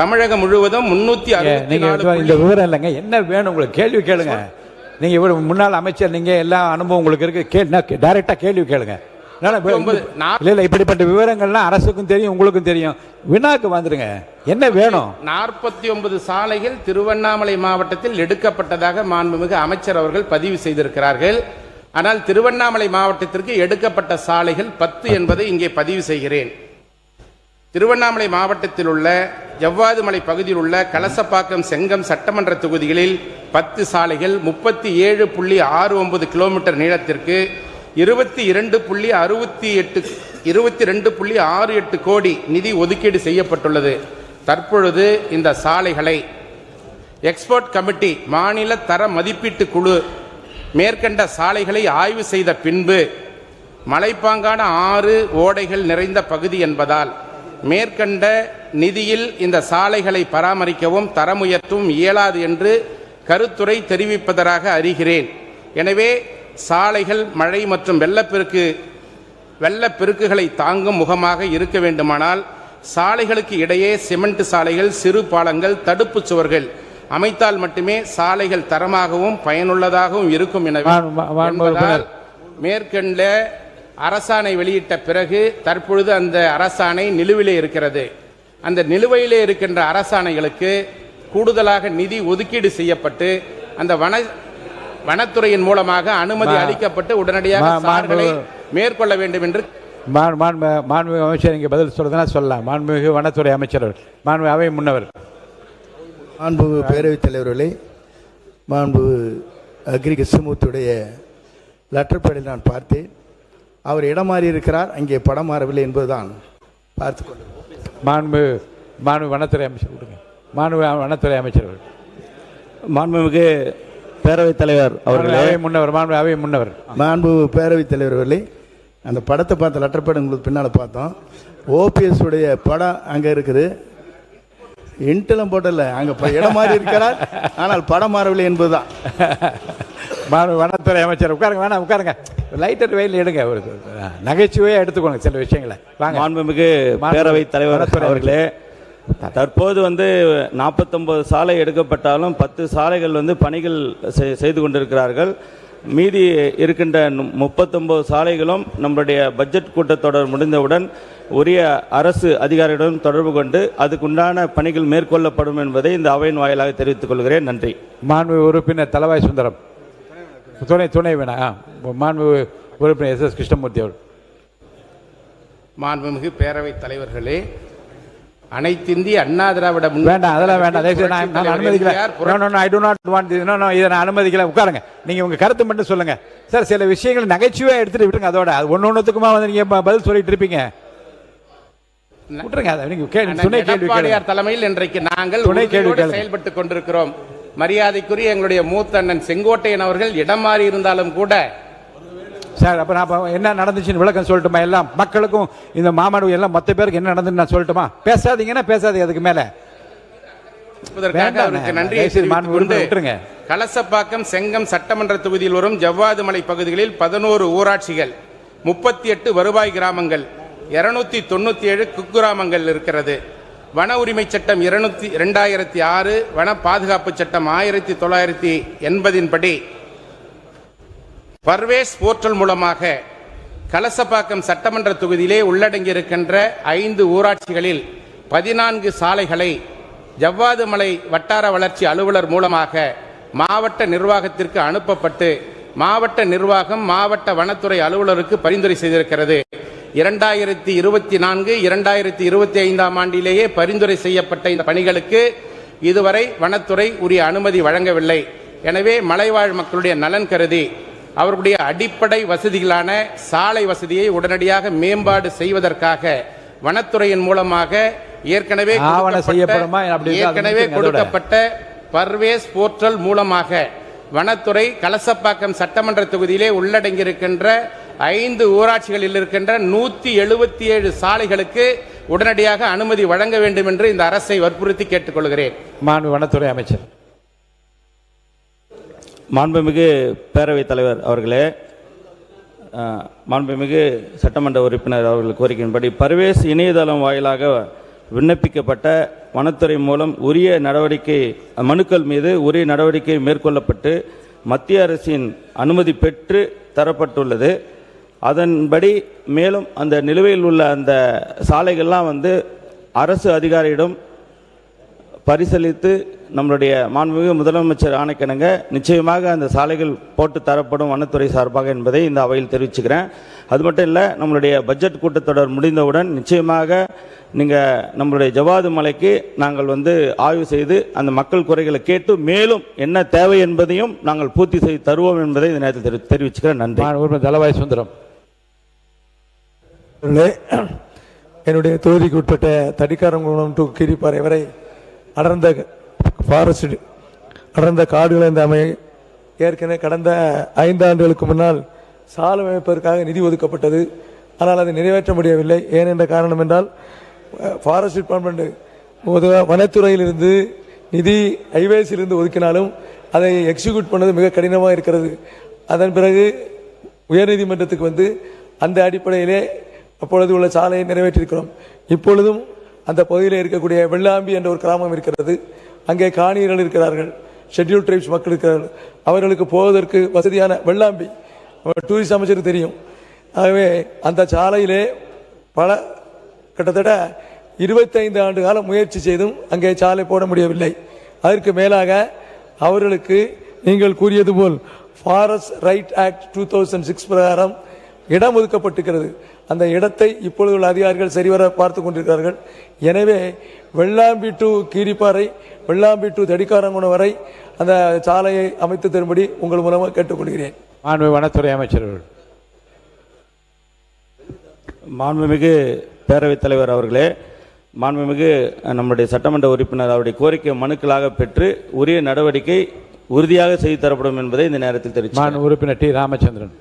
தமிழகம் முழுவதும் 364. இந்த விவரம் இல்லைங்க, என்ன வேணும் உங்களுக்கு? கேள்வி கேளுங்க. நீங்க இவ்வளவு முன்னாள் அமைச்சர், நீங்க எல்லா அனுபவம் உங்களுக்கு இருக்கு, டைரக்டா கேள்வி கேளுங்க. இல்ல இப்படிப்பட்ட விவரங்கள்லாம் அரசுக்கும் தெரியும், உங்களுக்கும் தெரியும். வினாக்கு வந்துருங்க, என்ன வேணும்? 49 சாலைகள் திருவண்ணாமலை மாவட்டத்தில் எடுக்கப்பட்டதாக மாண்புமிகு அமைச்சர் அவர்கள் பதிவு செய்திருக்கிறார்கள். ஆனால் திருவண்ணாமலை மாவட்டத்திற்கு எடுக்கப்பட்ட சாலைகள் 10 என்பதை இங்கே பதிவு செய்கிறேன். திருவண்ணாமலை மாவட்டத்தில் உள்ள ஜவ்வாது மலை பகுதியில் உள்ள கலசப்பாக்கம், செங்கம் சட்டமன்ற தொகுதிகளில் 10 சாலைகள் 37.69 கிலோமீட்டர் நீளத்திற்கு 22.68 கோடி நிதி ஒதுக்கீடு செய்யப்பட்டுள்ளது. தற்பொழுது இந்த சாலைகளை எக்ஸ்போர்ட் கமிட்டி, மாநில தர மதிப்பீட்டு குழு மேற்கண்ட சாலைகளை ஆய்வு செய்த பின்பு மலைப்பாங்கான ஆறு ஓடைகள் நிறைந்த பகுதி என்பதால் மேற்கண்ட நிதியில் இந்த சாலைகளை பராமரிக்கவும் தரம் உயர்த்தவும் இயலாது என்று கருத்துரை தெரிவிப்பதாக அறிகிறேன். எனவே சாலைகள் மழை மற்றும் வெள்ளப்பெருக்குகளை தாங்கும் முகமாக இருக்க வேண்டுமானால் சாலைகளுக்கு இடையே சிமெண்ட் சாலைகள், சிறு பாலங்கள், தடுப்பு சுவர்கள் அமைத்தால் மட்டுமே சாலைகள் தரமாகவும் பயனுள்ளதாகவும் இருக்கும். எனவே மேற்கண்ட அரசாணை வெளியிட்ட பிறகு தற்பொழுது அந்த அரசாணை நிலுவிலே இருக்கிறது. அந்த நிலுவையிலே இருக்கின்ற அரசாணைகளுக்கு கூடுதலாக நிதி ஒதுக்கீடு செய்யப்பட்டு அந்த வனத்துறையின் மூலமாக அனுமதி அளிக்கப்பட்டு உடனடியாக சாலைகளை மேற்கொள்ள வேண்டும் என்று மாண்புமிகு அமைச்சர் இங்கே பதில் சொல்றதுனா சொல்லலாம். மாண்புமிகு வனத்துறை அமைச்சர், மாண்புமிகு அவை முன்னவர். மாண்புமிகு பேரவைத் தலைவர்களே, மாண்புமிகு அக்ரி கிருஷ்ணமூர்த்தியுடைய லெட்டர் பேடில் நான் பார்த்தேன். அவர் இடம் மாறி இருக்கிறார், அங்கே படம் மாறவில்லை என்பதுதான் பார்த்து கொண்டு. மாண்புமிகு வனத்துறை அமைச்சர் கொடுங்க. மாண்புமிகு வனத்துறை அமைச்சர், மாண்புமிகு பேரவைத் தலைவர் அவர்களே, முன்னவர், மாண்புமிகு அவை முன்னவர். மாண்புமிகு பேரவைத் தலைவர்களே, அந்த படத்தை பார்த்த லெட்டர் பேட் உங்களுக்கு பின்னால் பார்த்தோம். ஓபிஎஸ் உடைய படம் அங்கே இருக்குது. இன்டெல்லாம் போட்டல, அங்கே இடம் மாறி இருக்கிறார், ஆனால் படம் மாறவில்லை என்பதுதான். வனத்துறை அமைச்சர் உட்காருங்க. வேணா உட்காருங்க, லைட்டர் வெயில் எடுங்க, ஒரு நகைச்சுவையாக எடுத்துக்கோங்க சில விஷயங்களை. மாண்புமிகு பேரவைத் தலைவர் அவர்களே, தற்போது 49 சாலை எடுக்கப்பட்டாலும் 10 சாலைகள் பணிகள் செய்து கொண்டிருக்கிறார்கள். மீதி இருக்கின்ற 39 சாலைகளும் நம்முடைய பட்ஜெட் கூட்டத்தொடர் முடிந்தவுடன் உரிய அரசு அதிகாரிகளுடன் தொடர்பு கொண்டு அதுக்குண்டான பணிகள் மேற்கொள்ளப்படும் என்பதை இந்த அவையின் வாயிலாக தெரிவித்துக் கொள்கிறேன். நன்றி. மாண்புமிகு உறுப்பினர் தளவாய் சுந்தரம், துணை வேணா. மாண்புமிகு உறுப்பினர் எஸ் கிருஷ்ணமூர்த்தி அவர். மாண்புமிகு பேரவைத் தலைவர்களே, அனைத்திந்திய அண்ணா திராவிட வேண்டாம், அதெல்லாம் வேண்டாம், நான் அனுமதிக்கல. இதை நான் அனுமதிக்கல. உட்காருங்க, நீங்க உங்க கருத்து மட்டும் சொல்லுங்க சார். சில விஷயங்கள் நகைச்சுவையா எடுத்துட்டு விட்டுருங்க. அதோட அது ஒன்னொன்னுக்குமா நீங்க பதில் சொல்லிட்டு இருப்பீங்க. தலைமையில் இன்றைக்கு நாங்கள் செயல்பட்டுக் கொண்டிருக்கிறோம். மரியாதைக்குரிய எங்களுடைய மூத்த அண்ணன் செங்கோட்டையன் அவர்கள் இடம் மாறி இருந்தாலும் கூட சார், அப்ப நான் என்ன நடந்துச்சுன்னு விளக்கம் சொல்லட்டுமா? எல்லாம் மக்களுக்கும் இந்த மாமாடு எல்லாம் மொத்த பேருக்கு என்ன நடந்துன்னு நான் சொல்லட்டுமா? பேசாதீங்கன்னா பேசாதீங்க, அதுக்கு மேல நன்றி. கலசப்பாக்கம், செங்கம் சட்டமன்ற தொகுதியில் வரும் ஜவ்வாது மலை பகுதிகளில் 11 ஊராட்சிகள், 38 வருவாய் கிராமங்கள், 297 குக்கிராமங்கள் இருக்கிறது. வன உரிமை சட்டம் 2006, வன பாதுகாப்பு சட்டம் 1980 படி பர்வேஸ் போர்ட்டல் மூலமாக கலசப்பாக்கம் சட்டமன்ற தொகுதியிலே உள்ளடங்கியிருக்கின்ற 5 ஊராட்சிகளில் 14 சாலைகளை ஜவ்வாது மலை வட்டார வளர்ச்சி அலுவலர் மூலமாக மாவட்ட நிர்வாகத்திற்கு அனுப்பப்பட்டு மாவட்ட நிர்வாகம் மாவட்ட வனத்துறை அலுவலருக்கு பரிந்துரை செய்திருக்கிறது. 2024, 2025 ஆண்டிலேயே பரிந்துரை செய்யப்பட்ட இந்த பணிகளுக்கு இதுவரை வனத்துறை உரிய அனுமதி வழங்கவில்லை. எனவே மலைவாழ் மக்களுடைய நலன் கருதி அவர்களுடைய அடிப்படை வசதிகளான சாலை வசதியை உடனடியாக மேம்பாடு செய்வதற்காக வனத்துறையின் மூலமாக ஏற்கனவே கொடுக்கப்பட்ட பர்வேஸ் போர்ட்டல் மூலமாக வனத்துறை கலசப்பாக்கம் சட்டமன்ற தொகுதியிலே உள்ளடங்கியிருக்கின்ற 5 ஊராட்சிகளில் இருக்கின்ற 177 சாலைகளுக்கு உடனடியாக அனுமதி வழங்க வேண்டும் என்று இந்த அரசை வற்புறுத்தி கேட்டுக்கொள்கிறேன். மாண்புமிகு வனத்துறை அமைச்சர். மாண்புமிகு பேரவைத் தலைவர் அவர்களே, மாண்புமிகு சட்டமன்ற உறுப்பினர் அவர்கள் கோரிக்கையின்படி பர்வேஸ் இணையதளம் வாயிலாக விண்ணப்பிக்கப்பட்ட வனத்துறை மூலம் உரிய நடவடிக்கை மனுக்கள் மீது உரிய நடவடிக்கை மேற்கொள்ளப்பட்டு மத்திய அரசின் அனுமதி பெற்று தரப்பட்டுள்ளது. அதன்படி மேலும் அந்த நிலுவையில் உள்ள அந்த சாலைகள்லாம் வந்து அரசு அதிகாரியிடம் பரிசீலித்து நம்மளுடைய மாண்புமிகு முதலமைச்சர் ஆணைக்கிணங்க நிச்சயமாக அந்த சாலைகள் போட்டு தரப்படும் வனத்துறை சார்பாக என்பதை இந்த அவையில் தெரிவிச்சுக்கிறேன். அது மட்டும் இல்லை, நம்மளுடைய பட்ஜெட் கூட்டத்தொடர் முடிந்தவுடன் நிச்சயமாக நீங்கள் நம்மளுடைய ஜவாது மலைக்கு நாங்கள் வந்து ஆய்வு செய்து அந்த மக்கள் குறைகளை கேட்டு மேலும் என்ன தேவை என்பதையும் நாங்கள் பூர்த்தி செய்து தருவோம் என்பதை இந்த நேரத்தில் தெரிவிச்சுக்கிறேன். நன்றி. தலவாய் சுந்தரம். என்னுடைய தொகுதிக்கு உட்பட்ட தடிக்காரங்குளம் டு கீரிப்பாறை வரை அடர்ந்த ஃபாரஸ்ட் அடர்ந்த காடுகள் இந்த ஏற்கனவே கடந்த 5 ஆண்டுகளுக்கு முன்னால் சாலை அமைப்பதற்காக நிதி ஒதுக்கப்பட்டது. ஆனால் அதை நிறைவேற்ற முடியவில்லை. ஏனென்ற காரணம் என்றால் ஃபாரஸ்ட் டிபார்ட்மெண்ட் வனத்துறையிலிருந்து நிதி ஹைவேஸிலிருந்து ஒதுக்கினாலும் அதை எக்ஸிக்யூட் பண்ணது மிக கடினமாக இருக்கிறது. அதன் பிறகு உயர்நீதிமன்றத்துக்கு வந்து அந்த அடிப்படையிலே அப்பொழுது உள்ள சாலையை நிறைவேற்றியிருக்கிறோம். இப்பொழுதும் அந்த பகுதியில் இருக்கக்கூடிய வெள்ளாம்பி என்ற ஒரு கிராமம் இருக்கிறது. அங்கே காணியர்கள் இருக்கிறார்கள், ஷெட்யூல் ட்ரைப்ஸ் மக்கள் இருக்கிறார்கள். அவர்களுக்கு போவதற்கு வசதியான வெள்ளாம்பி டூரிஸ்ட் அமைச்சருக்கு தெரியும். ஆகவே அந்த சாலையிலே கிட்டத்தட்ட 25 ஆண்டு காலம் முயற்சி செய்தும் அங்கே சாலை போட முடியவில்லை. அதற்கு மேலாக அவர்களுக்கு நீங்கள் கூறியது போல் ஃபாரஸ்ட் ரைட் ஆக்ட் 2006 பிரகாரம் இடம் ஒதுக்கப்பட்டிருக்கிறது. அந்த இடத்தை இப்பொழுது உள்ள அதிகாரிகள் சரிவர பார்த்து கொண்டிருக்கிறார்கள். எனவே வெள்ளாம்பி டு கீரிப்பாறை, வெள்ளாம்பி டு தடிக்காரங்குணம் வரை அந்த சாலையை அமைத்து தரும்படி உங்கள் மூலமாக கேட்டுக்கொள்கிறேன். வனத்துறை அமைச்சர். மாண்புமிகு பேரவைத் தலைவர் அவர்களே, மாண்புமிகு நம்முடைய சட்டமன்ற உறுப்பினர் அவருடைய கோரிக்கை மனுக்களாக பெற்று உரிய நடவடிக்கை உறுதியாக செய்து தரப்படும் என்பதை இந்த நேரத்தில் தெரிவித்தார். உறுப்பினர் டி. ராமச்சந்திரன்.